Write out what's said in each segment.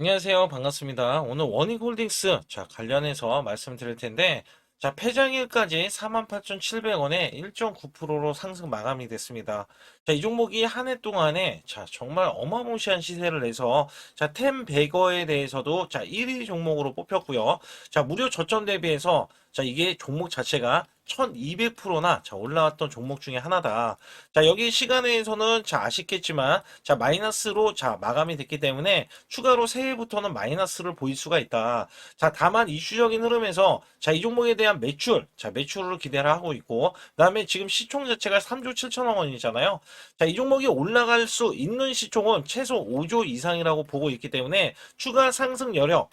안녕하세요. 반갑습니다. 오늘 원익홀딩스 관련해서 말씀드릴 텐데 폐장일까지 48,700원에 1.9%로 상승 마감이 됐습니다. 이 종목이 한 해 동안에 정말 어마무시한 시세를 내서 템베거에 대해서도 1위 종목으로 뽑혔고요. 무료 저점 대비해서 이게 종목 자체가 1200%나 올라왔던 종목 중에 하나다. 여기 시간에서는 아쉽겠지만 마이너스로 마감이 됐기 때문에 추가로 새해부터는 마이너스를 보일 수가 있다. 다만 이슈적인 흐름에서 이 종목에 대한 매출을 기대를 하고 있고, 그다음에 지금 시총 자체가 3조 7천억 원이잖아요. 이 종목이 올라갈 수 있는 시총은 최소 5조 이상이라고 보고 있기 때문에 추가 상승 여력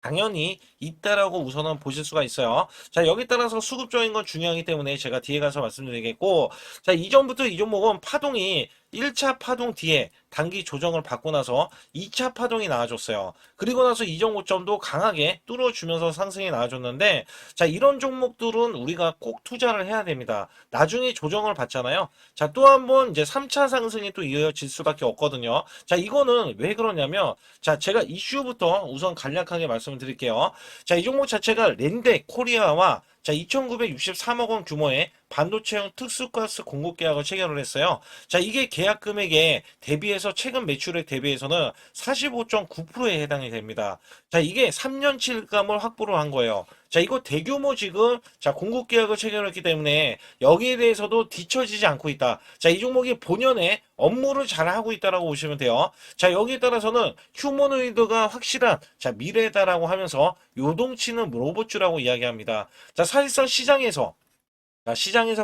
당연히 있다라고 우선은 보실 수가 있어요. 여기 따라서 수급적인 건 중요하기 때문에 제가 뒤에 가서 말씀드리겠고, 이전부터 이 종목은 파동이 1차 파동 뒤에 단기 조정을 받고 나서 2차 파동이 나와줬어요. 그리고 나서 이전 고점도 강하게 뚫어주면서 상승이 나와줬는데, 이런 종목들은 우리가 꼭 투자를 해야 됩니다. 나중에 조정을 받잖아요. 또 한번 이제 3차 상승이 또 이어질 수밖에 없거든요. 이거는 왜 그러냐면, 제가 이슈부터 우선 간략하게 말씀을 드릴게요. 이 종목 자체가 랜데 코리아와 2,963억 원 규모의 반도체형 특수가스 공급 계약을 체결을 했어요. 이게 계약 금액에 대비해서 최근 매출액 대비해서는 45.9%에 해당이 됩니다. 이게 3년치 일감을 확보를 한 거예요. 이거 대규모 지금 공급 계약을 체결했기 때문에 여기에 대해서도 뒤처지지 않고 있다. 이 종목이 본연의 업무를 잘 하고 있다라고 보시면 돼요. 여기에 따라서는 휴머노이드가 확실한 미래다라고 하면서 요동치는 로봇주라고 이야기합니다. 사실상 시장에서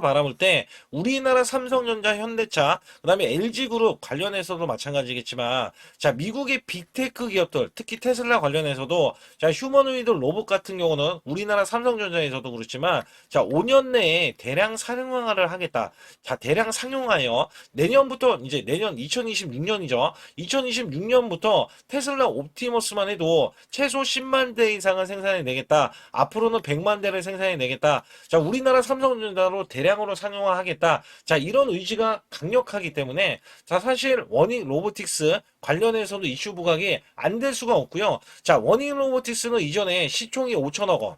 바라볼 때 우리나라 삼성전자, 현대차, 그다음에 LG그룹 관련해서도 마찬가지겠지만 미국의 빅테크 기업들, 특히 테슬라 관련해서도 휴머노이드 로봇 같은 경우는 우리나라 삼성전자에서도 그렇지만 5년 내에 대량 상용화를 하겠다. 대량 상용화요. 내년부터 이제 내년 2026년이죠. 2026년부터 테슬라 옵티머스만 해도 최소 10만 대 이상을 생산해 내겠다. 앞으로는 100만 대를 생산해 내겠다. 우리나라 삼성전자로 대량으로 상용화하겠다. 이런 의지가 강력하기 때문에 사실 워닝 로보틱스 관련해서도 이슈 부각이 안 될 수가 없고요. 워닝 로보틱스는 이전에 시총이 5천억 원.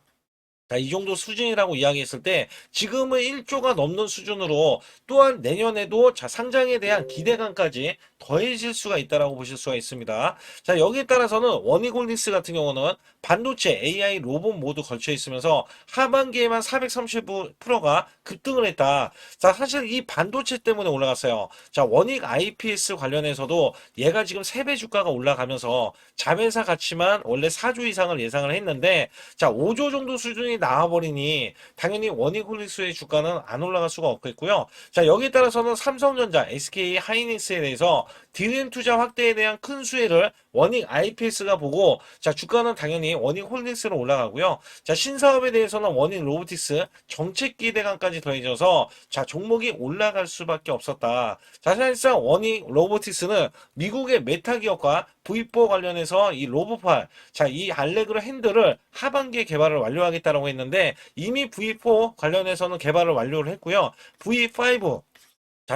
이 정도 수준이라고 이야기했을 때 지금은 1조가 넘는 수준으로 또한 내년에도 상장에 대한 기대감까지 더해질 수가 있다라고 보실 수가 있습니다. 여기에 따라서는 원익홀딩스 같은 경우는 반도체, AI, 로봇 모두 걸쳐 있으면서 하반기에만 430%가 급등을 했다. 사실 이 반도체 때문에 올라갔어요. 원익 IPS 관련해서도 얘가 지금 3배 주가가 올라가면서 자회사 가치만 원래 4조 이상을 예상을 했는데 5조 정도 수준이 나와버리니 당연히 원익홀딩스의 주가는 안 올라갈 수가 없겠고요. 여기에 따라서는 삼성전자, SK 하이닉스에 대해서 디램 투자 확대에 대한 큰 수혜를 원익 IPS가 보고 주가는 당연히 원익홀딩스로 올라가고요. 신사업에 대해서는 원익 로보틱스 정책 기대감까지 더해져서 종목이 올라갈 수밖에 없었다. 사실상 원익 로보틱스는 미국의 메타 기업과 V4 관련해서 이 로보팔, 이 알레그로 핸들을 하반기에 개발을 완료하겠다라고 했는데 이미 V4 관련해서는 개발을 완료를 했고요. V5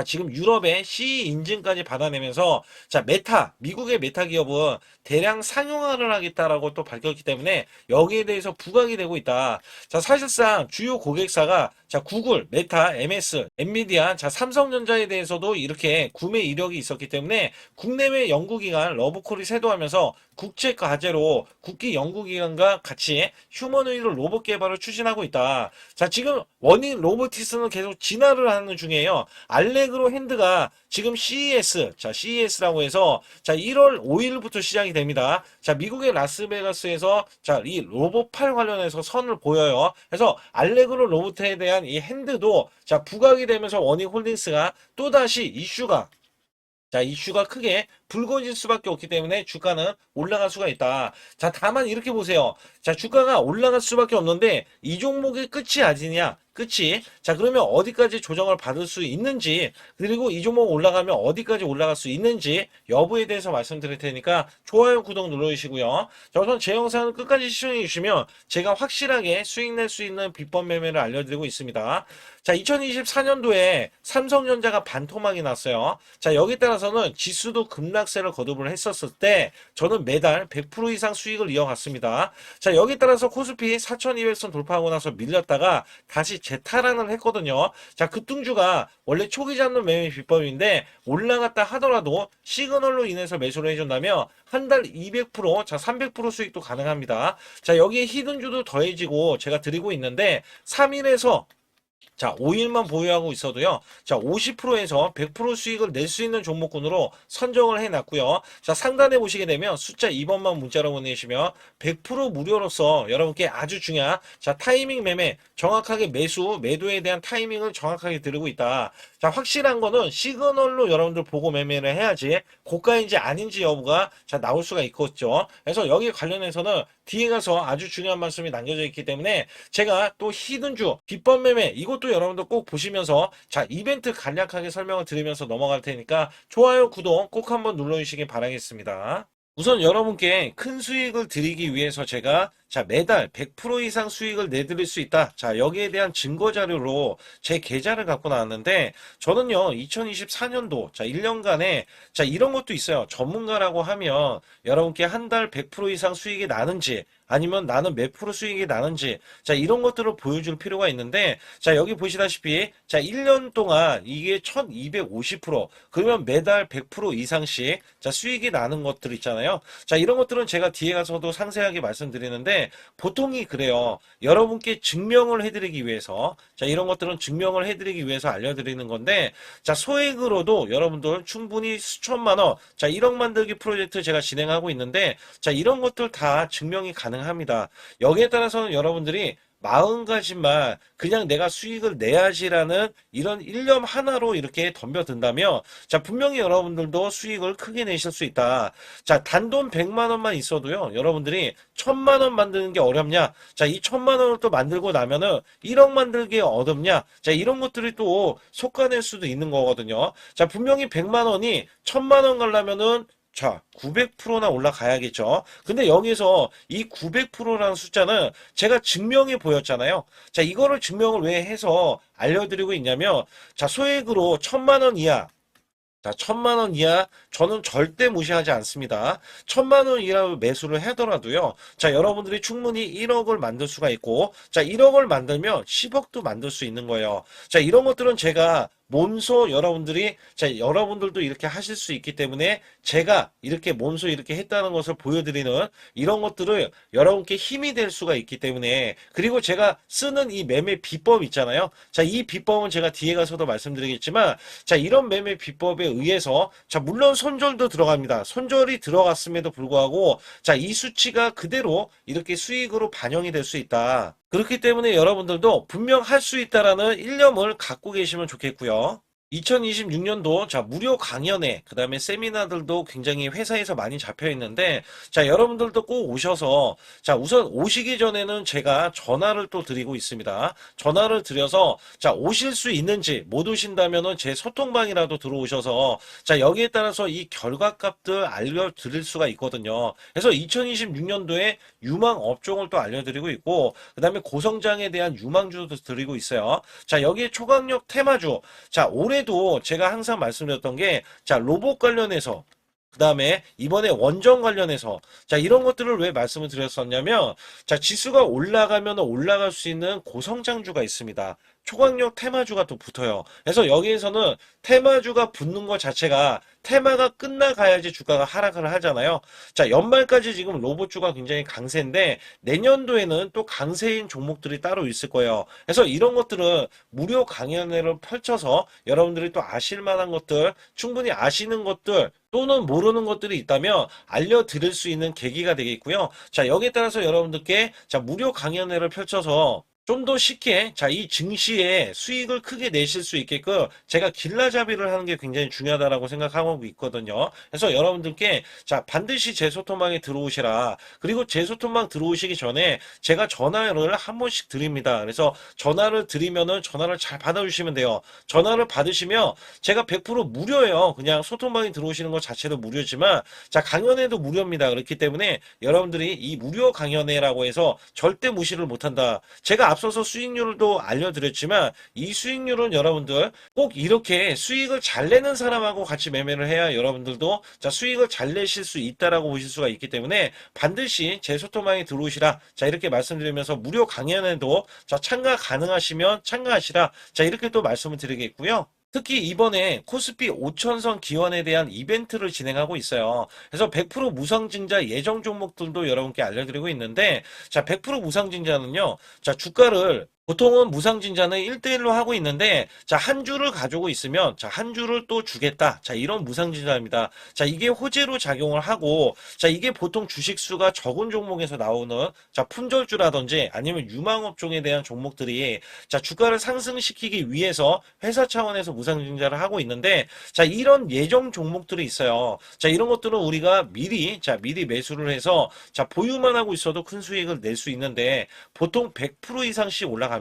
지금 유럽의 CE 인증까지 받아내면서 미국의 메타 기업은 대량 상용화를 하겠다라고 또 밝혔기 때문에 여기에 대해서 부각이 되고 있다. 사실상 주요 고객사가 구글, 메타, MS, 엔비디아, 삼성전자에 대해서도 이렇게 구매 이력이 있었기 때문에 국내외 연구기관 러브콜이 세도하면서 국제 과제로 국기 연구기관과 같이 휴머노이드 로봇 개발을 추진하고 있다. 지금 원인 로보티스는 계속 진화를 하는 중이에요. 알레그로 핸드가 지금 CES라고 해서 1월 5일부터 시작이 됩니다. 미국의 라스베가스에서 이 로봇팔 관련해서 선을 보여요. 그래서 알레그로 로봇에 대한 이 핸드도 부각이 되면서 원익홀딩스가 또다시 이슈가 크게 불거질 수밖에 없기 때문에 주가는 올라갈 수가 있다. 다만 이렇게 보세요. 주가가 올라갈 수밖에 없는데 이 종목의 끝이 아니냐? 끝이. 그러면 어디까지 조정을 받을 수 있는지, 그리고 이 종목 올라가면 어디까지 올라갈 수 있는지 여부에 대해서 말씀드릴 테니까 좋아요, 구독 눌러주시고요. 우선 제 영상을 끝까지 시청해 주시면 제가 확실하게 수익 낼 수 있는 비법 매매를 알려드리고 있습니다. 2024년도에 삼성전자가 반토막이 났어요. 여기 따라서는 지수도 급락 하락세를 거듭을 했었을 때 저는 매달 100% 이상 수익을 이어갔습니다. 자, 여기 따라서 코스피 4200선 돌파하고 나서 밀렸다가 다시 재탈환을 했거든요. 자, 급등주가 원래 초기 잡는 매매 비법인데 올라갔다 하더라도 시그널로 인해서 매수를 해준다면 한 달 200%, 자, 300% 수익도 가능합니다. 자, 여기에 히든주도 더해지고 제가 드리고 있는데 3일에서 자, 5일만 보유하고 있어도요. 자, 50%에서 100% 수익을 낼 수 있는 종목군으로 선정을 해놨고요. 자, 상단에 보시게 되면 숫자 2번만 문자로 보내시면 100% 무료로서 여러분께 아주 중요한 자, 타이밍 매매, 정확하게 매수, 매도에 대한 타이밍을 정확하게 드리고 있다. 자, 확실한 거는 시그널로 여러분들 보고 매매를 해야지 고가인지 아닌지 여부가 자, 나올 수가 있겠죠. 그래서 여기 관련해서는 뒤에 가서 아주 중요한 말씀이 남겨져 있기 때문에 제가 또 히든주, 비법 매매 이것도 여러분들 꼭 보시면서 자, 이벤트 간략하게 설명을 드리면서 넘어갈 테니까 좋아요, 구독 꼭 한번 눌러주시기 바라겠습니다. 우선 여러분께 큰 수익을 드리기 위해서 제가 자, 매달 100% 이상 수익을 내드릴 수 있다. 자, 여기에 대한 증거 자료로 제 계좌를 갖고 나왔는데 저는요, 2024년도 자, 1년간에 자, 이런 것도 있어요. 전문가라고 하면 여러분께 한 달 100% 이상 수익이 나는지 아니면 나는 몇 프로 수익이 나는지 자, 이런 것들을 보여줄 필요가 있는데 자, 여기 보시다시피 자, 1년 동안 이게 1250% 그러면 매달 100% 이상씩 자, 수익이 나는 것들 있잖아요. 자, 이런 것들은 제가 뒤에 가서도 상세하게 말씀드리는데 보통이 그래요. 여러분께 증명을 해드리기 위해서 자, 이런 것들은 증명을 해드리기 위해서 알려드리는 건데 자, 소액으로도 여러분들 충분히 수천만 원 자, 1억 만들기 프로젝트 제가 진행하고 있는데 자, 이런 것들 다 증명이 가능합니다. 여기에 따라서는 여러분들이 마음가짐만 그냥 내가 수익을 내야지라는 이런 일념 하나로 이렇게 덤벼든다면 자, 분명히 여러분들도 수익을 크게 내실 수 있다. 자, 단돈 100만 원만 있어도요, 여러분들이 1000만 원 만드는 게 어렵냐? 자, 이 1000만 원을 또 만들고 나면은 1억 만들기 어렵냐? 자, 이런 것들이 또 속아낼 수도 있는 거거든요. 자, 분명히 100만 원이 1000만 원 가려면은 자, 900%나 올라가야겠죠. 근데 여기서 이 900%라는 숫자는 제가 증명해 보였잖아요. 자, 이거를 증명을 왜 해서 알려드리고 있냐면, 자, 소액으로 1000만 원 이하, 자, 1000만 원 이하 저는 절대 무시하지 않습니다. 1000만 원 이하 매수를 하더라도요. 자, 여러분들이 충분히 1억을 만들 수가 있고 자, 1억을 만들면 10억도 만들 수 있는 거예요. 자, 이런 것들은 제가 몸소 여러분들이 자, 여러분들도 이렇게 하실 수 있기 때문에 제가 이렇게 몸소 이렇게 했다는 것을 보여드리는 이런 것들을 여러분께 힘이 될 수가 있기 때문에 그리고 제가 쓰는 이 매매 비법 있잖아요. 자, 이 비법은 제가 뒤에 가서도 말씀드리겠지만 자, 이런 매매 비법에 의해서 자, 물론 손절도 들어갑니다. 손절이 들어갔음에도 불구하고 자, 이 수치가 그대로 이렇게 수익으로 반영이 될 수 있다. 그렇기 때문에 여러분들도 분명 할 수 있다라는 일념을 갖고 계시면 좋겠고요. 2026년도 자, 무료 강연회 그 다음에 세미나들도 굉장히 회사에서 많이 잡혀 있는데 자, 여러분들도 꼭 오셔서 자, 우선 오시기 전에는 제가 전화를 또 드리고 있습니다. 전화를 드려서 자, 오실 수 있는지 못 오신다면은 제 소통방이라도 들어오셔서 자, 여기에 따라서 이 결과값들 알려드릴 수가 있거든요. 그래서 2026년도에 유망 업종을 또 알려드리고 있고 그 다음에 고성장에 대한 유망주도 드리고 있어요. 자, 여기에 초강력 테마주 자, 올해도 제가 항상 말씀드렸던 게 자, 로봇 관련해서 그 다음에 이번에 원전 관련해서 자, 이런 것들을 왜 말씀을 드렸었냐면 자, 지수가 올라가면 올라갈 수 있는 고성장주가 있습니다. 초강력 테마주가 또 붙어요. 그래서 여기에서는 테마주가 붙는 것 자체가 테마가 끝나가야지 주가가 하락을 하잖아요. 자, 연말까지 지금 로봇주가 굉장히 강세인데 내년도에는 또 강세인 종목들이 따로 있을 거예요. 그래서 이런 것들은 무료 강연회를 펼쳐서 여러분들이 또 아실 만한 것들, 충분히 아시는 것들 또는 모르는 것들이 있다면 알려드릴 수 있는 계기가 되겠고요. 자, 여기에 따라서 여러분들께 자, 무료 강연회를 펼쳐서 좀 더 쉽게 자, 이 증시에 수익을 크게 내실 수 있게끔 제가 길라잡이를 하는 게 굉장히 중요하다라고 생각하고 있거든요. 그래서 여러분들께 자, 반드시 제 소통방에 들어오시라. 그리고 제 소통방 들어오시기 전에 제가 전화를 한 번씩 드립니다. 그래서 전화를 드리면은 전화를 잘 받아주시면 돼요. 전화를 받으시면 제가 100% 무료예요. 그냥 소통방에 들어오시는 것 자체도 무료지만 자, 강연회도 무료입니다. 그렇기 때문에 여러분들이 이 무료 강연회라고 해서 절대 무시를 못한다. 제가 앞서서 수익률도 알려드렸지만 이 수익률은 여러분들 꼭 이렇게 수익을 잘 내는 사람하고 같이 매매를 해야 여러분들도 자 수익을 잘 내실 수 있다라고 보실 수가 있기 때문에 반드시 제 소통방에 들어오시라. 자 이렇게 말씀드리면서 무료 강연에도 자 참가 가능하시면 참가하시라. 자 이렇게 또 말씀을 드리겠고요. 특히 이번에 코스피 5천선 기원에 대한 이벤트를 진행하고 있어요. 그래서 100% 무상증자 예정 종목들도 여러분께 알려드리고 있는데, 자, 100% 무상증자는요, 자, 주가를 보통은 무상증자는 1대1로 하고 있는데, 자, 한 주를 가지고 있으면, 자, 한 주를 또 주겠다. 자, 이런 무상증자입니다. 자, 이게 호재로 작용을 하고, 자, 이게 보통 주식수가 적은 종목에서 나오는, 자, 품절주라든지 아니면 유망업종에 대한 종목들이, 자, 주가를 상승시키기 위해서 회사 차원에서 무상증자를 하고 있는데, 자, 이런 예정 종목들이 있어요. 자, 이런 것들은 우리가 미리 매수를 해서, 자, 보유만 하고 있어도 큰 수익을 낼 수 있는데, 보통 100% 이상씩 올라갑니다.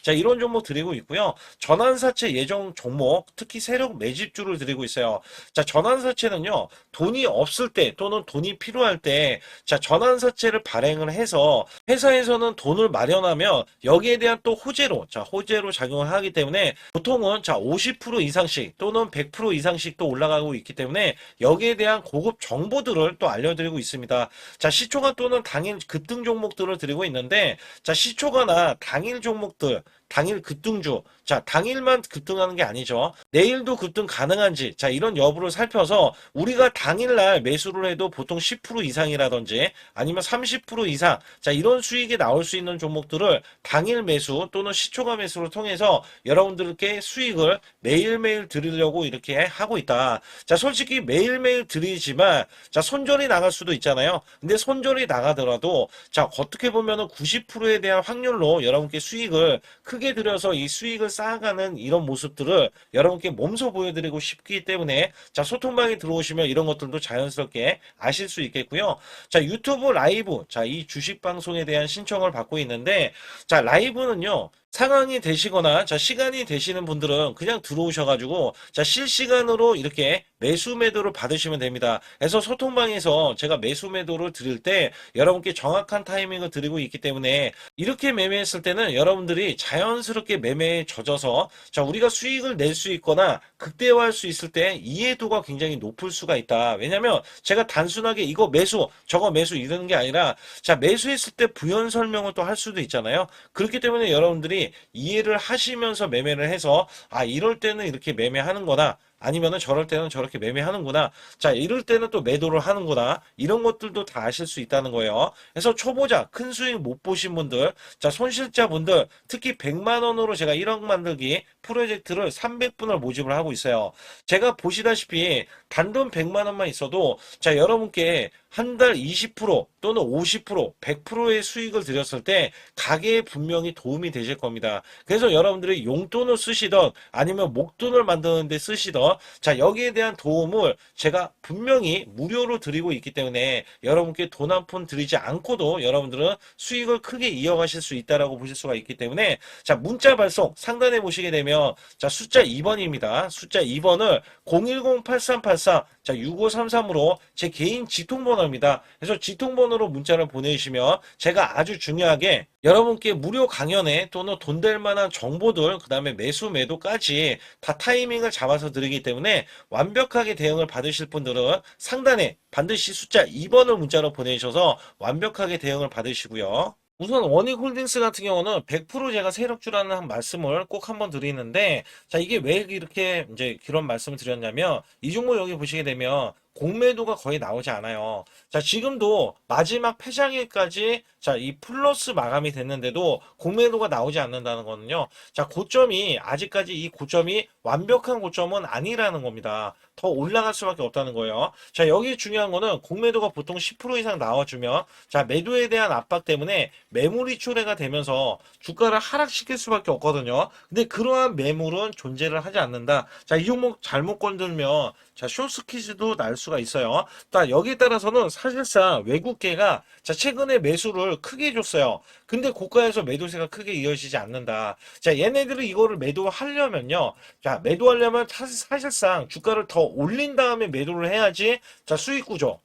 자, 이런 종목 드리고 있고요. 전환사채 예정 종목, 특히 세력 매집주를 드리고 있어요. 자, 전환사채는요, 돈이 없을 때 또는 돈이 필요할 때, 자, 전환사채를 발행을 해서 회사에서는 돈을 마련하면 여기에 대한 또 호재로, 자, 호재로 작용을 하기 때문에 보통은 자, 50% 이상씩 또는 100% 이상씩 또 올라가고 있기 때문에 여기에 대한 고급 정보들을 또 알려드리고 있습니다. 자, 시초가 또는 당일 급등 종목들을 드리고 있는데, 자, 시초가나 당일 종목들, 당일 급등주, 자, 당일만 급등하는 게 아니죠. 내일도 급등 가능한지, 자, 이런 여부를 살펴서 우리가 당일날 매수를 해도 보통 10% 이상이라든지 아니면 30% 이상, 자, 이런 수익이 나올 수 있는 종목들을 당일 매수 또는 시초가 매수를 통해서 여러분들께 수익을 매일매일 드리려고 이렇게 하고 있다. 자, 솔직히 매일매일 드리지만, 자, 손절이 나갈 수도 있잖아요. 근데 손절이 나가더라도, 자, 어떻게 보면은 90%에 대한 확률로 여러분께 수익을 크게 들여서 이 수익을 쌓아가는 이런 모습들을 여러분께 몸소 보여드리고 싶기 때문에 자 소통방에 들어오시면 이런 것들도 자연스럽게 아실 수 있겠고요. 자 유튜브 라이브 자 이 주식 방송에 대한 신청을 받고 있는데 자 라이브는요. 상황이 되시거나 자 시간이 되시는 분들은 그냥 들어오셔가지고 자 실시간으로 이렇게 매수 매도를 받으시면 됩니다. 그래서 소통방에서 제가 매수 매도를 드릴 때 여러분께 정확한 타이밍을 드리고 있기 때문에 이렇게 매매했을 때는 여러분들이 자연스럽게 매매에 젖어서 자 우리가 수익을 낼 수 있거나 극대화할 수 있을 때 이해도가 굉장히 높을 수가 있다. 왜냐면 제가 단순하게 이거 매수 저거 매수 이러는 게 아니라 자 매수했을 때 부연 설명을 또 할 수도 있잖아요. 그렇기 때문에 여러분들이 이해를 하시면서 매매를 해서 아 이럴 때는 이렇게 매매하는 거다. 아니면은 저럴 때는 저렇게 매매하는구나. 자, 이럴 때는 또 매도를 하는구나. 이런 것들도 다 아실 수 있다는 거예요. 그래서 초보자, 큰 수익 못 보신 분들, 자, 손실자분들, 특히 100만 원으로 제가 1억 만들기 프로젝트를 300분을 모집을 하고 있어요. 제가 보시다시피 단돈 100만 원만 있어도 자, 여러분께 한 달 20% 또는 50%, 100%의 수익을 드렸을 때 가게에 분명히 도움이 되실 겁니다. 그래서 여러분들이 용돈을 쓰시던 아니면 목돈을 만드는 데 쓰시던 자 여기에 대한 도움을 제가 분명히 무료로 드리고 있기 때문에 여러분께 돈 한 푼 드리지 않고도 여러분들은 수익을 크게 이어가실 수 있다라고 보실 수가 있기 때문에 자 문자 발송 상단에 보시게 되면 자 숫자 2번입니다. 숫자 2번을 010-8384 자 6533으로 제 개인 지통번호입니다. 그래서 지통번호로 문자를 보내주시면 제가 아주 중요하게 여러분께 무료 강연에 또는 돈 될 만한 정보들 그 다음에 매수 매도까지 다 타이밍을 잡아서 드리기 때문에 완벽하게 대응을 받으실 분들은 상단에 반드시 숫자 2번을 문자로 보내주셔서 완벽하게 대응을 받으시고요. 우선 원익홀딩스 같은 경우는 100% 제가 세력주라는 한 말씀을 꼭 한번 드리는데 자 이게 왜 이렇게 이제 그런 말씀을 드렸냐면 이 종목 여기 보시게 되면 공매도가 거의 나오지 않아요. 자, 지금도 마지막 폐장일까지 자, 이 플러스 마감이 됐는데도 공매도가 나오지 않는다는 거는요. 자, 고점이 아직까지 이 고점이 완벽한 고점은 아니라는 겁니다. 더 올라갈 수밖에 없다는 거예요. 자, 여기 중요한 거는 공매도가 보통 10% 이상 나와주면 자, 매도에 대한 압박 때문에 매물이 초래가 되면서 주가를 하락시킬 수밖에 없거든요. 근데 그러한 매물은 존재를 하지 않는다. 자, 이 종목 잘못 건들면 자, 숏스퀴즈도 날 수가 있어요. 여기에 따라서는 사실상 외국계가 자, 최근에 매수를 크게 해줬어요. 근데 고가에서 매도세가 크게 이어지지 않는다. 자, 얘네들이 이거를 매도하려면요. 자, 매도하려면 사실상 주가를 더 올린 다음에 매도를 해야지 자, 수익 구조.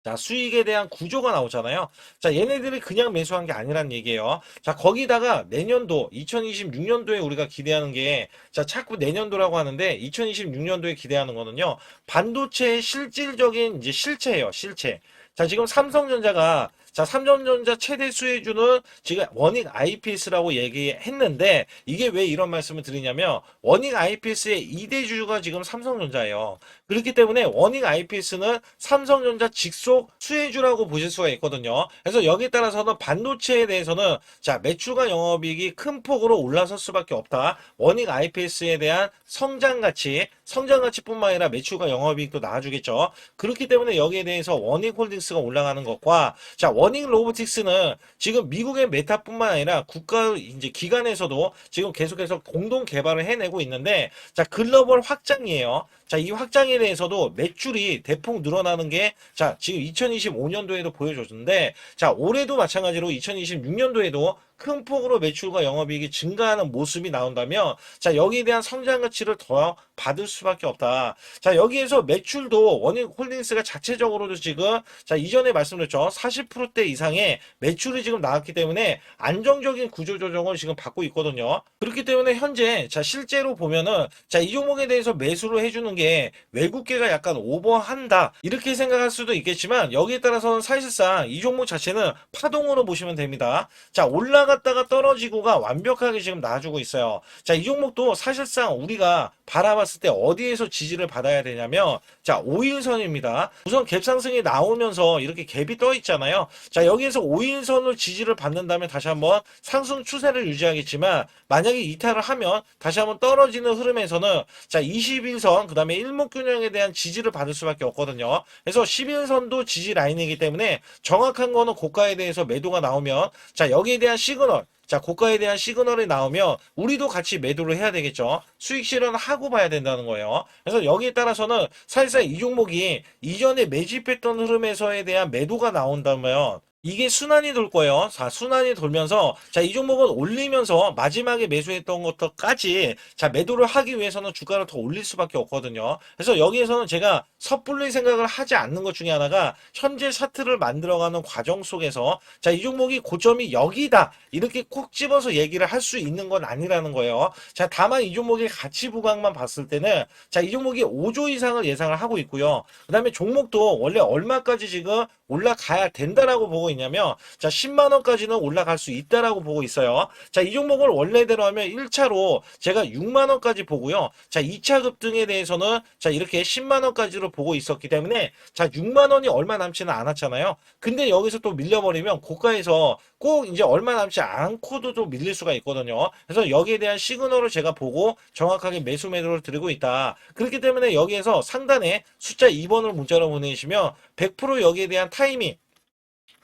자, 수익에 대한 구조가 나오잖아요. 자, 얘네들이 그냥 매수한 게 아니란 얘기예요. 자, 거기다가 내년도, 2026년도에 우리가 기대하는 게, 자, 자꾸 내년도라고 하는데, 2026년도에 기대하는 거는요, 반도체의 실질적인 이제 실체예요, 실체. 자, 지금 삼성전자가, 자, 삼성전자 최대 수혜주는 지금 원익 IPS라고 얘기했는데, 이게 왜 이런 말씀을 드리냐면, 원익 IPS의 2대 주주가 지금 삼성전자예요. 그렇기 때문에 원익 IPS는 삼성전자 직속 수혜주라고 보실 수가 있거든요. 그래서 여기에 따라서는 반도체에 대해서는 자, 매출과 영업이익이 큰 폭으로 올라설 수밖에 없다. 원익 IPS에 대한 성장 가치뿐만 아니라 매출과 영업이익도 나아주겠죠. 그렇기 때문에 여기에 대해서 원익 홀딩스가 올라가는 것과 자, 원익 로보틱스는 지금 미국의 메타뿐만 아니라 국가 이제 기관에서도 지금 계속해서 공동 개발을 해내고 있는데 자, 글로벌 확장이에요. 자, 이 확장에 대해서도 매출이 대폭 늘어나는 게, 자, 지금 2025년도에도 보여줬는데, 자, 올해도 마찬가지로 2026년도에도 큰 폭으로 매출과 영업이익이 증가하는 모습이 나온다면, 자, 여기에 대한 성장 가치를 더 받을 수밖에 없다. 자, 여기에서 매출도 원익 홀딩스가 자체적으로도 지금, 자, 이전에 말씀드렸죠. 40%대 이상의 매출이 지금 나왔기 때문에 안정적인 구조 조정을 지금 받고 있거든요. 그렇기 때문에 현재, 자, 실제로 보면은, 자, 이 종목에 대해서 매수를 해주는 게 외국계가 약간 오버한다. 이렇게 생각할 수도 있겠지만, 여기에 따라서는 사실상 이 종목 자체는 파동으로 보시면 됩니다. 자, 올라갔다가 떨어지고가 완벽하게 지금 나와주고 있어요. 자, 이 종목도 사실상 우리가 바라봤을 때 어디에서 지지를 받아야 되냐면, 자, 5일선입니다. 우선 갭상승이 나오면서 이렇게 갭이 떠 있잖아요. 자, 여기에서 5일선을 지지를 받는다면 다시 한번 상승 추세를 유지하겠지만, 만약에 이탈을 하면 다시 한번 떨어지는 흐름에서는 자, 21선, 그 다음에 일목균형에 대한 지지를 받을 수밖에 없거든요. 그래서 11선도 지지 라인이기 때문에 정확한 거는 고가에 대해서 매도가 나오면 자, 여기에 대한 시그널, 자, 고가에 대한 시그널이 나오면 우리도 같이 매도를 해야 되겠죠. 수익 실현하고 봐야 된다는 거예요. 그래서 여기에 따라서는 사실상 이 종목이 이전에 매집했던 흐름에서에 대한 매도가 나온다면 이게 순환이 돌 거예요. 자, 순환이 돌면서, 자, 이 종목은 올리면서 마지막에 매수했던 것까지, 자, 매도를 하기 위해서는 주가를 더 올릴 수밖에 없거든요. 그래서 여기에서는 제가 섣불리 생각을 하지 않는 것 중에 하나가, 현재 차트를 만들어가는 과정 속에서, 자, 이 종목이 고점이 여기다. 이렇게 콕 집어서 얘기를 할 수 있는 건 아니라는 거예요. 자, 다만 이 종목의 가치 부각만 봤을 때는, 자, 이 종목이 5조 이상을 예상을 하고 있고요. 그 다음에 종목도 원래 얼마까지 지금 올라가야 된다라고 보고 있냐면 자 10만 원까지는 올라갈 수 있다라고 보고 있어요. 자, 이 종목을 원래대로 하면 1차로 제가 6만 원까지 보고요. 자, 2차 급등에 대해서는 자 이렇게 10만 원까지로 보고 있었기 때문에 자 6만 원이 얼마 남지는 않았잖아요. 근데 여기서 또 밀려버리면 고가에서 꼭 이제 얼마 남지 않고도 좀 밀릴 수가 있거든요. 그래서 여기에 대한 시그널을 제가 보고 정확하게 매수 매도를 드리고 있다. 그렇기 때문에 여기에서 상단에 숫자 2번을 문자로 보내시면 100% 여기에 대한 타이밍,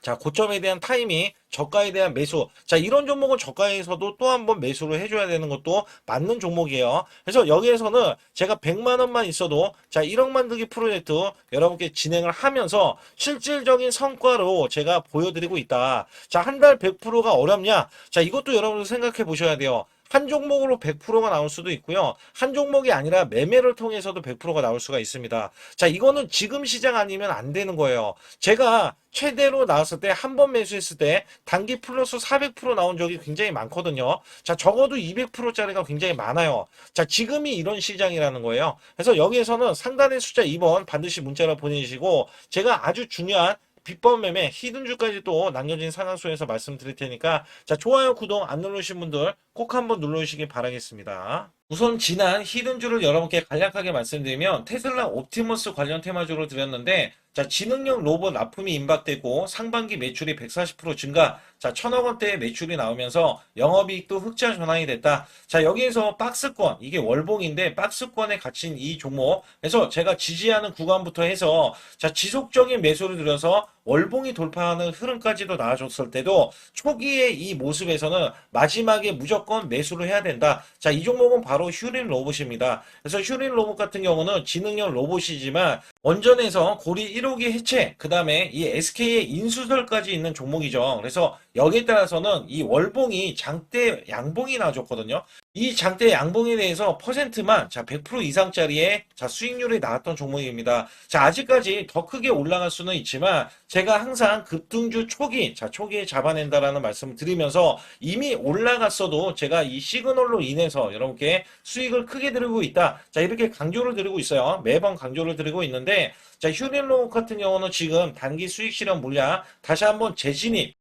자, 고점에 대한 타이밍, 저가에 대한 매수. 자, 이런 종목은 저가에서도 또 한 번 매수를 해줘야 되는 것도 맞는 종목이에요. 그래서 여기에서는 제가 100만 원만 있어도 자, 1억 만들기 프로젝트 여러분께 진행을 하면서 실질적인 성과로 제가 보여드리고 있다. 자, 한 달 100%가 어렵냐? 자, 이것도 여러분들 생각해 보셔야 돼요. 한 종목으로 100%가 나올 수도 있고요. 한 종목이 아니라 매매를 통해서도 100%가 나올 수가 있습니다. 자, 이거는 지금 시장 아니면 안 되는 거예요. 제가 최대로 나왔을 때 한 번 매수했을 때 단기 플러스 400% 나온 적이 굉장히 많거든요. 자, 적어도 200%짜리가 굉장히 많아요. 자, 지금이 이런 시장이라는 거예요. 그래서 여기에서는 상단의 숫자 2번 반드시 문자로 보내주시고 제가 아주 중요한 비법 매매 히든주까지 또 남겨진 상한수에서 말씀드릴 테니까 자, 좋아요 구독 안 누르신 분들 꼭 한번 눌러주시기 바라겠습니다. 우선 지난 히든주를 여러분께 간략하게 말씀드리면 테슬라 옵티머스 관련 테마주로 드렸는데 자, 지능형 로봇 납품이 임박되고 상반기 매출이 140% 증가, 자, 1,000억 원대의 매출이 나오면서 영업이익도 흑자 전환이 됐다. 자, 여기에서 박스권, 이게 월봉인데 박스권에 갇힌 이 종목, 그래서 제가 지지하는 구간부터 해서 자, 지속적인 매수를 들여서 월봉이 돌파하는 흐름까지도 나와줬을 때도 초기의 이 모습에서는 마지막에 무조건 매수를 해야 된다. 자, 이 종목은 바로 휴린 로봇입니다. 그래서 휴린 로봇 같은 경우는 지능형 로봇이지만 원전에서 고리 1호기 해체, 그 다음에 이 SK의 인수설까지 있는 종목이죠. 그래서 여기에 따라서는 이 월봉이 장대 양봉이 나와줬거든요. 이 장대 양봉에 대해서 퍼센트만 100% 이상짜리의 수익률이 나왔던 종목입니다. 아직까지 더 크게 올라갈 수는 있지만 제가 항상 급등주 초기에 잡아낸다라는 말씀을 드리면서 이미 올라갔어도 제가 이 시그널로 인해서 여러분께 수익을 크게 드리고 있다. 이렇게 강조를 드리고 있어요. 매번 강조를 드리고 있는데 휴일록 같은 경우는 지금 단기 수익 실현 물량 다시 한번 재진입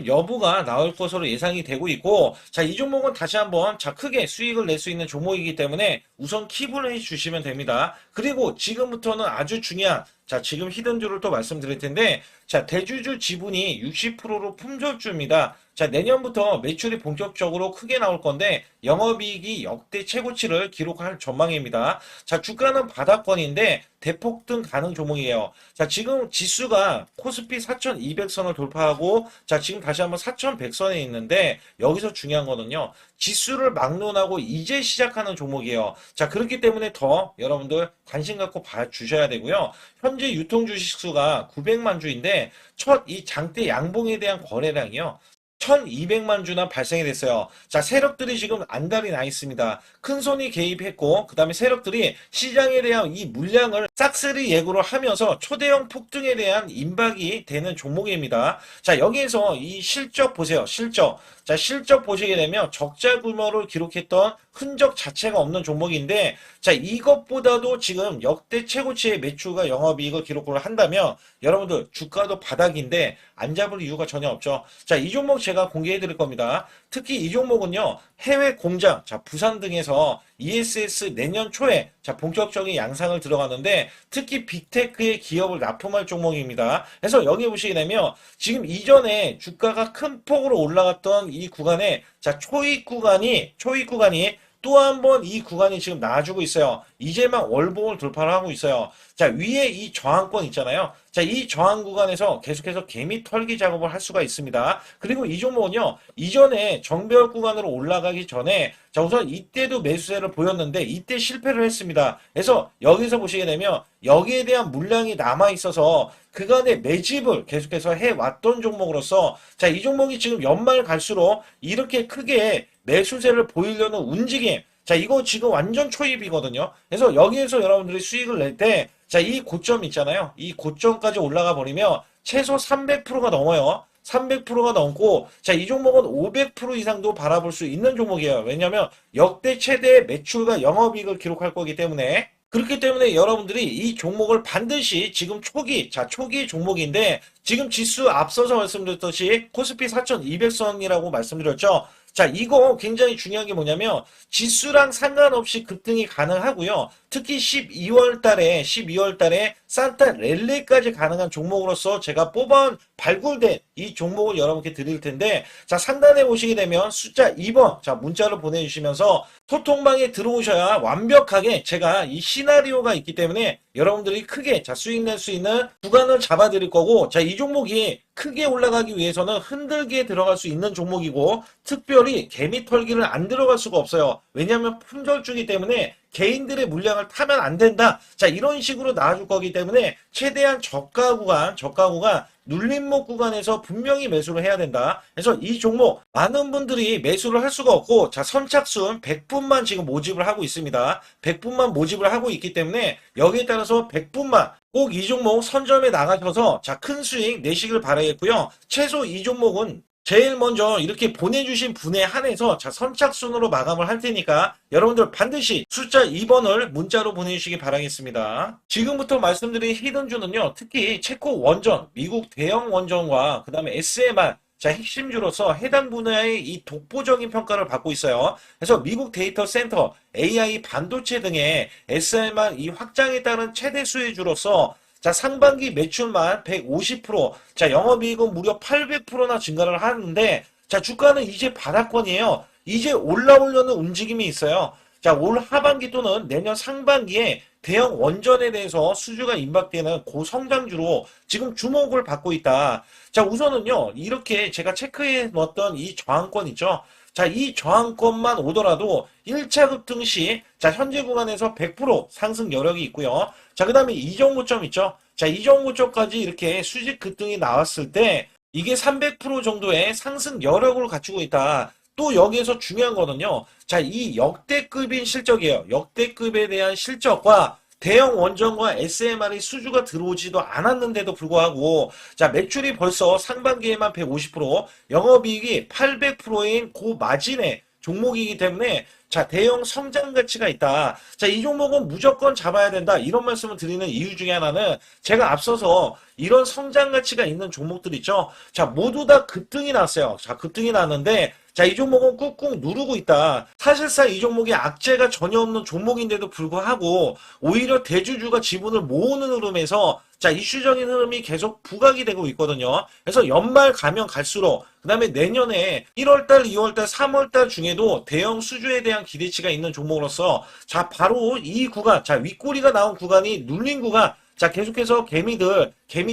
여부가 나올 것으로 예상이 되고 있고, 이 종목은 다시 한번 크게 수익을 낼 수 있는 종목이기 때문에 우선 킵을 해 주시면 됩니다. 그리고 지금부터는 아주 중요한 지금 히든주를 또 말씀드릴 텐데, 대주주 지분이 60%로 품절주입니다. 내년부터 매출이 본격적으로 크게 나올 건데 영업이익이 역대 최고치를 기록할 전망입니다. 주가는 바닥권인데 대폭등 가능 종목이에요. 지금 지수가 코스피 4200선을 돌파하고 지금 다시 한번 4100선에 있는데 여기서 중요한 거는요. 지수를 막론하고 이제 시작하는 종목이에요. 그렇기 때문에 더 여러분들 관심 갖고 봐주셔야 되고요. 현재 유통 주식 수가 900만 주인데 첫 이 장대 양봉에 대한 거래량이요. 1200만 주나 발생이 됐어요. 세력들이 지금 안달이 나 있습니다. 큰 손이 개입했고, 그 다음에 세력들이 시장에 대한 이 물량을 싹쓸이 예고를 하면서 초대형 폭등에 대한 임박이 되는 종목입니다. 여기에서 이 실적 보세요. 실적 보시게 되면 적자 규모를 기록했던 흔적 자체가 없는 종목인데, 이것보다도 지금 역대 최고치의 매출과 영업이익을 기록을 한다면, 여러분들 주가도 바닥인데 안 잡을 이유가 전혀 없죠. 이 종목 제가 공개해 드릴 겁니다. 특히 이 종목은요, 해외 공장, 부산 등에서 ESS 내년 초에 본격적인 양상을 들어가는데 특히 빅테크의 기업을 납품할 종목입니다. 그래서 여기 보시게 되면 지금 이전에 주가가 큰 폭으로 올라갔던 이 구간에 초입 구간이 또 한 번 이 구간이 지금 나와주고 있어요. 이제만 월봉을 돌파를 하고 있어요. 위에 이 저항권 있잖아요. 이 저항 구간에서 계속해서 개미 털기 작업을 할 수가 있습니다. 그리고 이 종목은요, 이전에 정배열 구간으로 올라가기 전에 우선 이때도 매수세를 보였는데 이때 실패를 했습니다. 그래서 여기서 보시게 되면 여기에 대한 물량이 남아 있어서 그간의 매집을 계속해서 해왔던 종목으로서 이 종목이 지금 연말 갈수록 이렇게 크게 매수세를 보이려는 움직임, 이거 지금 완전 초입이거든요. 그래서 여기에서 여러분들이 수익을 낼 때, 이 고점 있잖아요. 이 고점까지 올라가 버리면 최소 300%가 넘어요. 300%가 넘고, 이 종목은 500% 이상도 바라볼 수 있는 종목이에요. 왜냐면 역대 최대 매출과 영업이익을 기록할 거기 때문에. 그렇기 때문에 여러분들이 이 종목을 반드시 지금 초기 종목인데 지금 지수 앞서서 말씀드렸듯이 코스피 4200선이라고 말씀드렸죠. 이거 굉장히 중요한 게 뭐냐면 지수랑 상관없이 급등이 가능하고요. 특히 12월 달에 산타 랠리까지 가능한 종목으로서 제가 발굴된 이 종목을 여러분께 드릴 텐데, 상단에 보시게 되면 숫자 2번, 문자를 보내주시면서 소통방에 들어오셔야 완벽하게 제가 이 시나리오가 있기 때문에 여러분들이 크게 수익 낼 수 있는 구간을 잡아 드릴 거고, 이 종목이 크게 올라가기 위해서는 흔들기에 들어갈 수 있는 종목이고, 특별히 개미 털기를 안 들어갈 수가 없어요. 왜냐하면 품절주기 때문에 개인들의 물량을 타면 안 된다. 이런 식으로 나와줄 거기 때문에 최대한 저가 구간 눌림목 구간에서 분명히 매수를 해야 된다. 그래서 이 종목 많은 분들이 매수를 할 수가 없고, 선착순 100분만 지금 모집을 하고 있습니다. 100분만 모집을 하고 있기 때문에 여기에 따라서 100분만 꼭 이 종목 선점에 나가셔서 큰 수익 내시길 바라겠고요. 최소 이 종목은 제일 먼저 이렇게 보내주신 분에 한해서 선착순으로 마감을 할 테니까 여러분들 반드시 숫자 2번을 문자로 보내주시기 바라겠습니다. 지금부터 말씀드린 히든주는요, 특히 체코 원전, 미국 대형 원전과 그 다음에 SMR, 핵심주로서 해당 분야의 이 독보적인 평가를 받고 있어요. 그래서 미국 데이터 센터, AI 반도체 등의 SMR 이 확장에 따른 최대 수혜주로서 상반기 매출만 150%, 영업이익은 무려 800%나 증가를 하는데, 주가는 이제 바닥권이에요. 이제 올라오려는 움직임이 있어요. 올 하반기 또는 내년 상반기에 대형 원전에 대해서 수주가 임박되는 고성장주로 지금 주목을 받고 있다. 우선은요, 이렇게 제가 체크해 놓았던 이 저항권 있죠. 이 저항권만 오더라도 1차 급등 시 현재 구간에서 100% 상승 여력이 있고요. 그 다음에 이정고점 있죠. 이정고점까지 이렇게 수직 급등이 나왔을 때 이게 300% 정도의 상승 여력을 갖추고 있다. 또 여기에서 중요한 거는요. 자, 이 역대급인 실적이에요. 역대급에 대한 실적과 대형 원전과 SMR이 수주가 들어오지도 않았는데도 불구하고 자, 매출이 벌써 상반기에만 150%, 영업이익이 800%인 고마진의 종목이기 때문에 자, 대형 성장 가치가 있다. 자, 이 종목은 무조건 잡아야 된다. 이런 말씀을 드리는 이유 중에 하나는 제가 앞서서 이런 성장 가치가 있는 종목들 있죠. 자, 모두 다 급등이 났어요. 자, 급등이 났는데 자, 이 종목은 꾹꾹 누르고 있다. 사실상 이 종목이 악재가 전혀 없는 종목인데도 불구하고 오히려 대주주가 지분을 모으는 흐름에서 자, 이슈적인 흐름이 계속 부각이 되고 있거든요. 그래서 연말 가면 갈수록 그 다음에 내년에 1월달, 2월달, 3월달 중에도 대형 수주에 대한 기대치가 있는 종목으로서 자, 바로 이 구간, 자, 윗꼬리가 나온 구간이 눌린 구간, 자, 계속해서 개미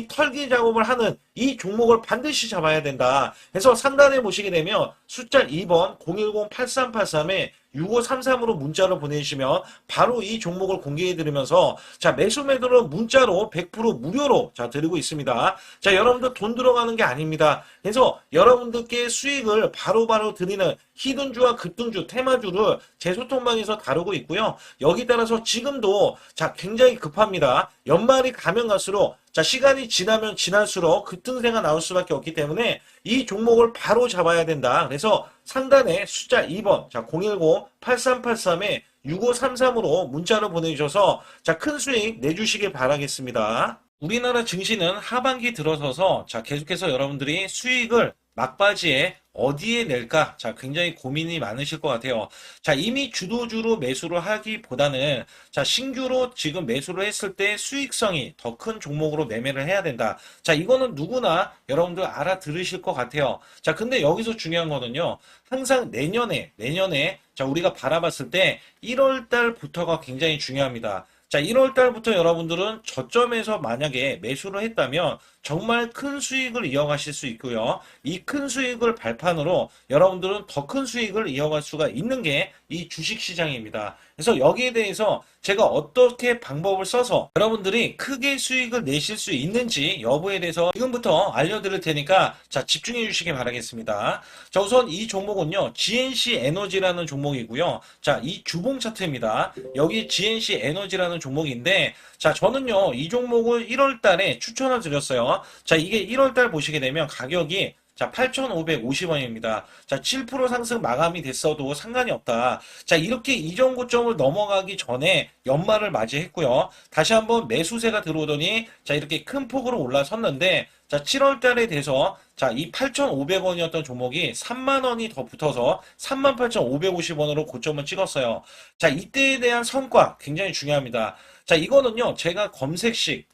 털기 작업을 하는 이 종목을 반드시 잡아야 된다. 그래서 상단에 보시게 되면 숫자 2번 010-8383에 6533으로 문자를 보내주시면 바로 이 종목을 공개해드리면서 자, 매수 매도를 문자로 100% 무료로 자, 드리고 있습니다. 자, 여러분들 돈 들어가는 게 아닙니다. 그래서 여러분들께 수익을 바로바로 드리는 히든주와 급등주, 테마주를 제 소통방에서 다루고 있고요. 여기 따라서 지금도 자, 굉장히 급합니다. 연말이 가면 갈수록 자, 시간이 지나면 지날수록 급등세가 나올 수밖에 없기 때문에 이 종목을 바로 잡아야 된다. 그래서 상단에 숫자 2번, 자, 010-8383에 6533으로 문자로 보내주셔서 자, 큰 수익 내주시길 바라겠습니다. 우리나라 증시는 하반기 들어서서 자, 계속해서 여러분들이 수익을 막바지에 어디에 낼까? 자, 굉장히 고민이 많으실 것 같아요. 자, 이미 주도주로 매수를 하기보다는 자, 신규로 지금 매수를 했을 때 수익성이 더 큰 종목으로 매매를 해야 된다. 자, 이거는 누구나 여러분들 알아들으실 것 같아요. 자, 근데 여기서 중요한 거는요. 항상 내년에 자, 우리가 바라봤을 때 1월 달부터가 굉장히 중요합니다. 자, 1월 달부터 여러분들은 저점에서 만약에 매수를 했다면 정말 큰 수익을 이어가실 수 있고요. 이 큰 수익을 발판으로 여러분들은 더 큰 수익을 이어갈 수가 있는 게 이 주식시장입니다. 그래서 여기에 대해서 제가 어떻게 방법을 써서 여러분들이 크게 수익을 내실 수 있는지 여부에 대해서 지금부터 알려드릴 테니까 자, 집중해 주시기 바라겠습니다. 자, 우선 이 종목은요. GNC 에너지라는 종목이고요. 자, 이 주봉 차트입니다. 여기 GNC 에너지라는 종목인데 자, 저는요. 이 종목을 1월 달에 추천을 드렸어요. 자, 이게 1월 달 보시게 되면 가격이 자, 8,550원입니다. 자, 7% 상승 마감이 됐어도 상관이 없다. 자, 이렇게 이전 고점을 넘어가기 전에 연말을 맞이했고요. 다시 한번 매수세가 들어오더니 자, 이렇게 큰 폭으로 올라섰는데 자, 7월 달에 돼서 자, 이 8,500원이었던 종목이 3만 원이 더 붙어서 38,550원으로 고점을 찍었어요. 자, 이때에 대한 성과 굉장히 중요합니다. 자, 이거는요. 제가 검색식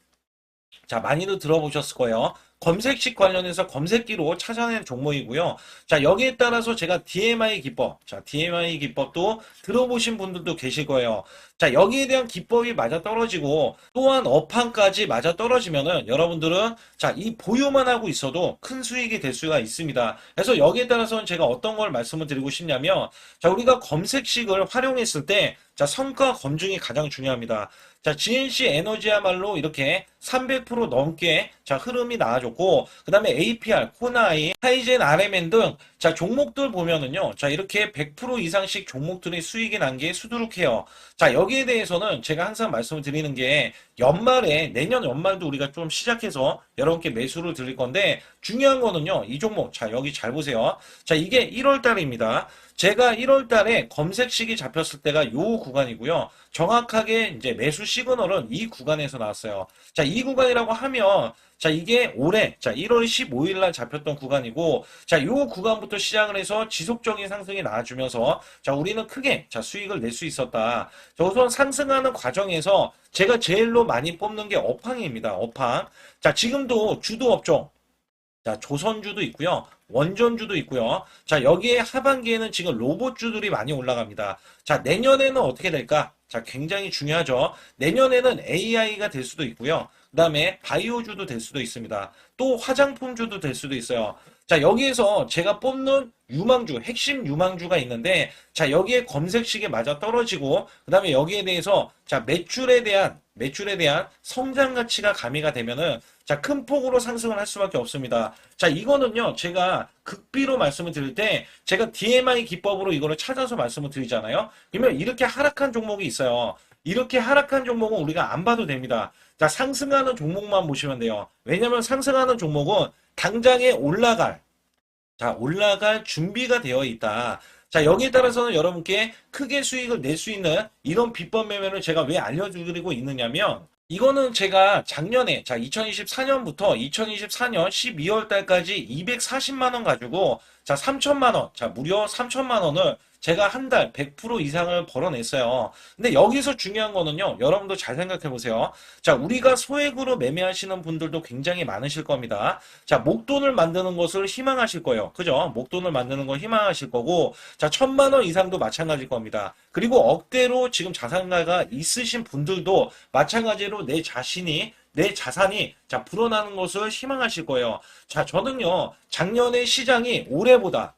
자, 많이들 들어보셨을 거예요. 검색식 관련해서 검색기로 찾아낸 종목이고요. 자, 여기에 따라서 제가 DMI 기법, 자, DMI 기법도 들어보신 분들도 계실 거예요. 자, 여기에 대한 기법이 맞아 떨어지고 또한 업황까지 맞아 떨어지면은 여러분들은 자, 이 보유만 하고 있어도 큰 수익이 될 수가 있습니다. 그래서 여기에 따라서는 제가 어떤 걸 말씀을 드리고 싶냐면 자, 우리가 검색식을 활용했을 때 자, 성과 검증이 가장 중요합니다. 자, GNC 에너지야말로 이렇게 300% 넘게 자, 흐름이 나와줬고, 그 다음에 APR, 코나이, 하이젠, RMN 등 자, 종목들 보면은요. 자, 이렇게 100% 이상씩 종목들이 수익이 난 게 수두룩해요. 자, 여기에 대해서는 제가 항상 말씀을 드리는 게 연말에, 내년 연말도 우리가 좀 시작해서 여러분께 매수를 드릴 건데, 중요한 거는요. 이 종목, 자, 여기 잘 보세요. 자, 이게 1월 달입니다. 제가 1월 달에 검색식이 잡혔을 때가 요 구간이고요. 정확하게 이제 매수 시그널은 이 구간에서 나왔어요. 자, 이 구간이라고 하면 자, 이게 올해 자, 1월 15일 날 잡혔던 구간이고 자, 요 구간부터 시작을 해서 지속적인 상승이 나와주면서 자, 우리는 크게 자, 수익을 낼 수 있었다. 자, 우선 상승하는 과정에서 제가 제일로 많이 뽑는 게 업황입니다. 업황. 자, 지금도 주도 업종 자, 조선주도 있고요. 원전주도 있고요. 자, 여기에 하반기에는 지금 로봇주들이 많이 올라갑니다. 자, 내년에는 어떻게 될까? 자, 굉장히 중요하죠. 내년에는 AI가 될 수도 있고요. 그 다음에 바이오주도 될 수도 있습니다. 또 화장품주도 될 수도 있어요. 자, 여기에서 제가 뽑는 유망주, 핵심 유망주가 있는데, 자, 여기에 검색식에 맞아 떨어지고, 그 다음에 여기에 대해서, 자, 매출에 대한 성장 가치가 가미가 되면은, 자, 큰 폭으로 상승을 할 수밖에 없습니다. 자, 이거는요, 제가 극비로 말씀을 드릴 때, 제가 DMI 기법으로 이거를 찾아서 말씀을 드리잖아요. 그러면 이렇게 하락한 종목이 있어요. 이렇게 하락한 종목은 우리가 안 봐도 됩니다. 자, 상승하는 종목만 보시면 돼요. 왜냐면 상승하는 종목은 당장에 올라갈 준비가 되어 있다. 자, 여기에 따라서는 여러분께 크게 수익을 낼 수 있는 이런 비법 매매를 제가 왜 알려드리고 있느냐면, 이거는 제가 작년에, 자, 2024년부터 2024년 12월 달까지 240만 원 가지고, 자, 3천만 원, 자, 무려 3천만 원을 제가 한 달 100% 이상을 벌어냈어요. 근데 여기서 중요한 거는요, 여러분도 잘 생각해 보세요. 자, 우리가 소액으로 매매하시는 분들도 굉장히 많으실 겁니다. 자, 목돈을 만드는 것을 희망하실 거예요. 그죠? 목돈을 만드는 걸 희망하실 거고, 자, 1,000만 원 이상도 마찬가지일 겁니다. 그리고 억대로 지금 자산가가 있으신 분들도 마찬가지로 내 자산이 자 불어나는 것을 희망하실 거예요. 자, 저는요 작년에 시장이 올해보다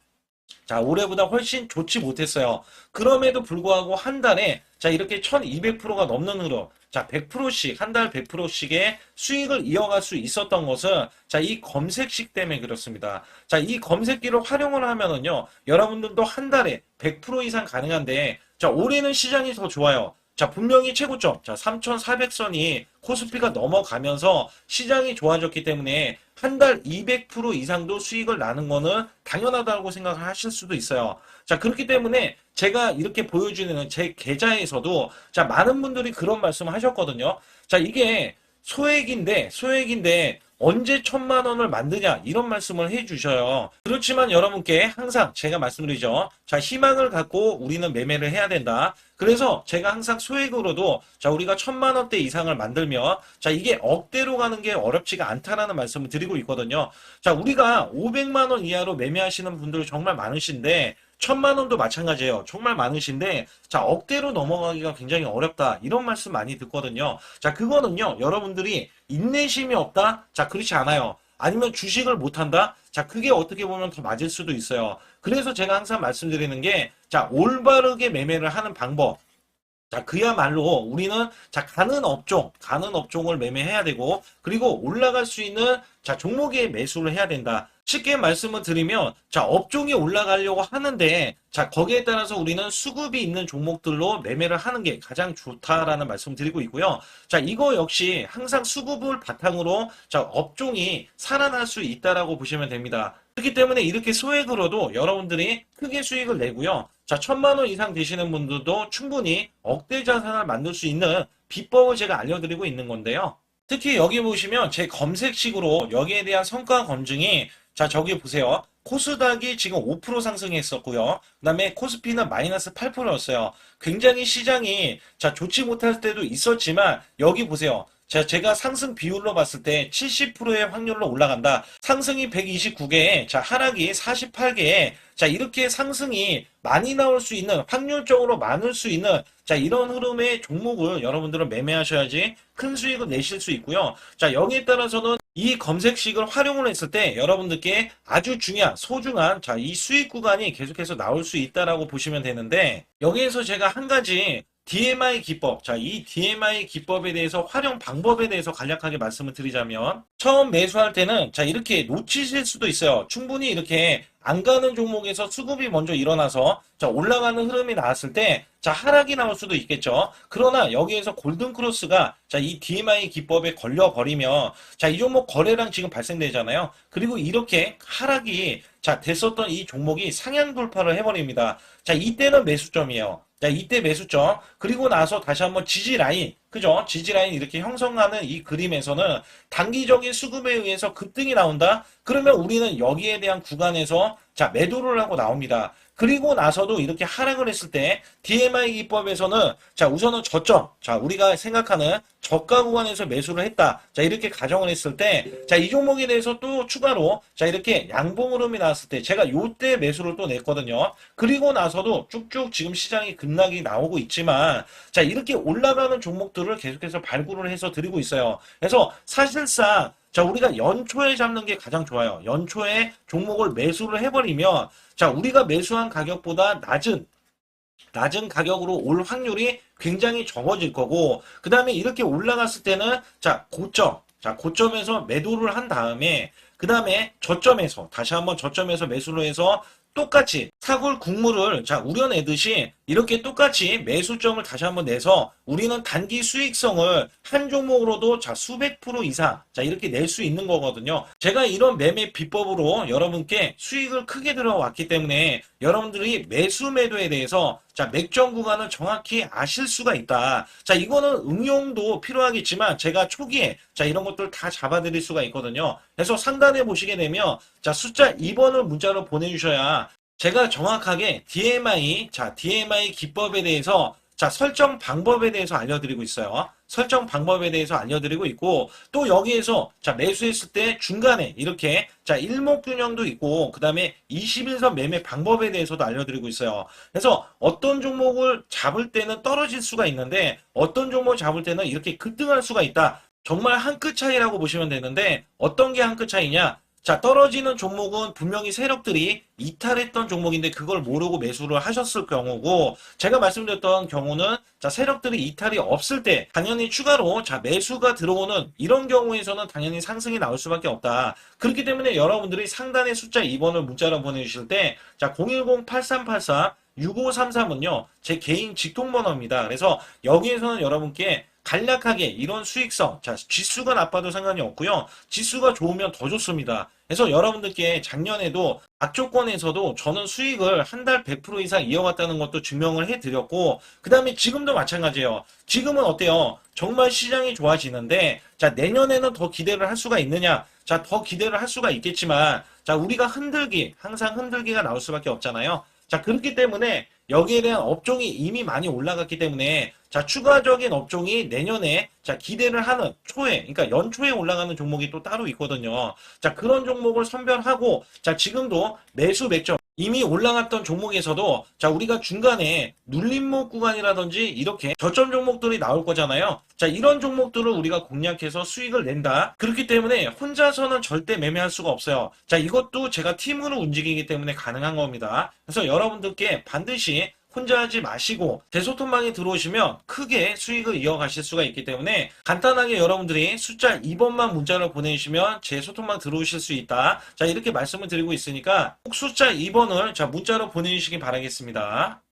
훨씬 좋지 못했어요. 그럼에도 불구하고 한 달에 자 이렇게 1200%가 넘는 흐름, 자 100%씩 한 달 100%씩의 수익을 이어갈 수 있었던 것은 자 이 검색식 때문에 그렇습니다. 자 이 검색기를 활용을 하면은요 여러분들도 한 달에 100% 이상 가능한데 자 올해는 시장이 더 좋아요. 자, 분명히 최고점, 자, 3,400선이 코스피가 넘어가면서 시장이 좋아졌기 때문에 한 달 200% 이상도 수익을 나는 거는 당연하다고 생각을 하실 수도 있어요. 자, 그렇기 때문에 제가 이렇게 보여주는 제 계좌에서도 자, 많은 분들이 그런 말씀을 하셨거든요. 자, 이게 소액인데 언제 1,000만 원을 만드냐 이런 말씀을 해주셔요. 그렇지만 여러분께 항상 제가 말씀드리죠. 자, 희망을 갖고 우리는 매매를 해야 된다. 그래서 제가 항상 소액으로도 자 우리가 1,000만 원대 이상을 만들면 자 이게 억대로 가는 게 어렵지가 않다라는 말씀을 드리고 있거든요. 자, 우리가 500만 원 이하로 매매하시는 분들 정말 많으신데 1,000만 원도 마찬가지예요. 정말 많으신데 자 억대로 넘어가기가 굉장히 어렵다 이런 말씀 많이 듣거든요. 자, 그거는요 여러분들이 인내심이 없다? 자, 그렇지 않아요. 아니면 주식을 못한다? 자, 그게 어떻게 보면 더 맞을 수도 있어요. 그래서 제가 항상 말씀드리는 게 자 올바르게 매매를 하는 방법, 자, 그야말로 우리는 자, 가는 업종을 매매해야 되고, 그리고 올라갈 수 있는 자, 종목에 매수를 해야 된다. 쉽게 말씀을 드리면, 자, 업종이 올라가려고 하는데, 자, 거기에 따라서 우리는 수급이 있는 종목들로 매매를 하는 게 가장 좋다라는 말씀 드리고 있고요. 자, 이거 역시 항상 수급을 바탕으로 자, 업종이 살아날 수 있다라고 보시면 됩니다. 그렇기 때문에 이렇게 소액으로도 여러분들이 크게 수익을 내고요. 자, 1,000만 원 이상 되시는 분들도 충분히 억대 자산을 만들 수 있는 비법을 제가 알려드리고 있는 건데요. 특히 여기 보시면 제 검색식으로 여기에 대한 성과 검증이 자, 저기 보세요. 코스닥이 지금 5% 상승했었고요. 그 다음에 코스피는 마이너스 8%였어요. 굉장히 시장이 자, 좋지 못할 때도 있었지만 여기 보세요. 자, 제가 상승 비율로 봤을 때 70%의 확률로 올라간다. 상승이 129개에, 자, 하락이 48개에, 자, 이렇게 상승이 많이 나올 수 있는, 확률적으로 많을 수 있는, 자, 이런 흐름의 종목을 여러분들은 매매하셔야지 큰 수익을 내실 수 있고요. 자, 여기에 따라서는 이 검색식을 활용을 했을 때 여러분들께 아주 소중한, 자, 이 수익 구간이 계속해서 나올 수 있다라고 보시면 되는데, 여기에서 제가 한 가지 DMI 기법, 자, 이 DMI 기법에 대해서 활용 방법에 대해서 간략하게 말씀을 드리자면, 처음 매수할 때는, 자, 이렇게 놓치실 수도 있어요. 충분히 이렇게 안 가는 종목에서 수급이 먼저 일어나서, 자, 올라가는 흐름이 나왔을 때, 자, 하락이 나올 수도 있겠죠. 그러나 여기에서 골든크로스가, 자, 이 DMI 기법에 걸려버리면, 자, 이 종목 거래량 지금 발생되잖아요. 그리고 이렇게 하락이, 자, 됐었던 이 종목이 상향 돌파를 해버립니다. 자, 이때는 매수점이에요. 자, 이때 매수점. 그리고 나서 다시 한번 지지라인. 그죠? 지지라인 이렇게 형성하는 이 그림에서는 단기적인 수급에 의해서 급등이 나온다? 그러면 우리는 여기에 대한 구간에서 자, 매도를 하고 나옵니다. 그리고 나서도 이렇게 하락을 했을 때 DMI 기법에서는 자, 우선은 저점. 자, 우리가 생각하는 저가 구간에서 매수를 했다. 자, 이렇게 가정을 했을 때 자, 이 종목에 대해서 또 추가로 자, 이렇게 양봉 흐름이 나왔을 때 제가 요때 매수를 또 냈거든요. 그리고 나서도 쭉쭉 지금 시장이 급락이 나오고 있지만 자, 이렇게 올라가는 종목들을 계속해서 발굴을 해서 드리고 있어요. 그래서 사실상 자, 우리가 연초에 잡는 게 가장 좋아요. 연초에 종목을 매수를 해버리면, 자, 우리가 매수한 가격보다 낮은 가격으로 올 확률이 굉장히 적어질 거고, 그 다음에 이렇게 올라갔을 때는, 고점에서 매도를 한 다음에, 그 다음에 저점에서, 다시 한번 저점에서 매수를 해서 똑같이 사골 국물을 우려내듯이 이렇게 똑같이 매수점을 다시 한번 내서 우리는 단기 수익성을 한 종목으로도 수백 프로 이상 이렇게 낼 수 있는 거거든요. 제가 이런 매매 비법으로 여러분께 수익을 크게 들어왔기 때문에 여러분들이 매수 매도에 대해서 맥점 구간을 정확히 아실 수가 있다. 이거는 응용도 필요하겠지만 제가 초기에 이런 것들 다 잡아드릴 수가 있거든요. 그래서 상단에 보시게 되면 숫자 2번을 문자로 보내주셔야 제가 정확하게 DMI 기법에 대해서 설정 방법에 대해서 알려드리고 있어요. 설정 방법에 대해서 알려드리고 있고, 또 여기에서 매수했을 때 중간에 이렇게 일목균형도 있고, 그 다음에 21선 매매 방법에 대해서도 알려드리고 있어요. 그래서 어떤 종목을 잡을 때는 떨어질 수가 있는데 어떤 종목을 잡을 때는 이렇게 급등할 수가 있다. 정말 한 끗 차이라고 보시면 되는데, 어떤 게 한 끗 차이냐? 떨어지는 종목은 분명히 세력들이 이탈했던 종목인데 그걸 모르고 매수를 하셨을 경우고, 제가 말씀드렸던 경우는 세력들이 이탈이 없을 때 당연히 추가로 매수가 들어오는 이런 경우에서는 당연히 상승이 나올 수밖에 없다. 그렇기 때문에 여러분들이 상단에 숫자 2번을 문자로 보내주실 때 010-8384-6533은요 제 개인 직통번호입니다. 그래서 여기에서는 여러분께 간략하게 이런 수익성, 지수가 나빠도 상관이 없고요. 지수가 좋으면 더 좋습니다. 그래서 여러분들께 작년에도 악조건에서도 저는 수익을 한 달 100% 이상 이어갔다는 것도 증명을 해드렸고, 그 다음에 지금도 마찬가지예요. 지금은 어때요? 정말 시장이 좋아지는데, 내년에는 더 기대를 할 수가 있느냐? 더 기대를 할 수가 있겠지만, 우리가 항상 흔들기가 나올 수밖에 없잖아요. 그렇기 때문에 여기에 대한 업종이 이미 많이 올라갔기 때문에 추가적인 업종이 내년에 기대를 하는 그러니까 연초에 올라가는 종목이 또 따로 있거든요. 그런 종목을 선별하고 지금도 매수 맥점 이미 올라갔던 종목에서도 우리가 중간에 눌림목 구간이라든지 이렇게 저점 종목들이 나올 거잖아요. 이런 종목들을 우리가 공략해서 수익을 낸다. 그렇기 때문에 혼자서는 절대 매매할 수가 없어요. 이것도 제가 팀으로 움직이기 때문에 가능한 겁니다. 그래서 여러분들께 반드시 혼자 하지 마시고 제 소통방에 들어오시면 크게 수익을 이어가실 수가 있기 때문에 간단하게 여러분들이 숫자 2번만 문자를 보내주시면 제 소통방 들어오실 수 있다. 이렇게 말씀을 드리고 있으니까 꼭 숫자 2번을 문자로 보내주시기 바라겠습니다.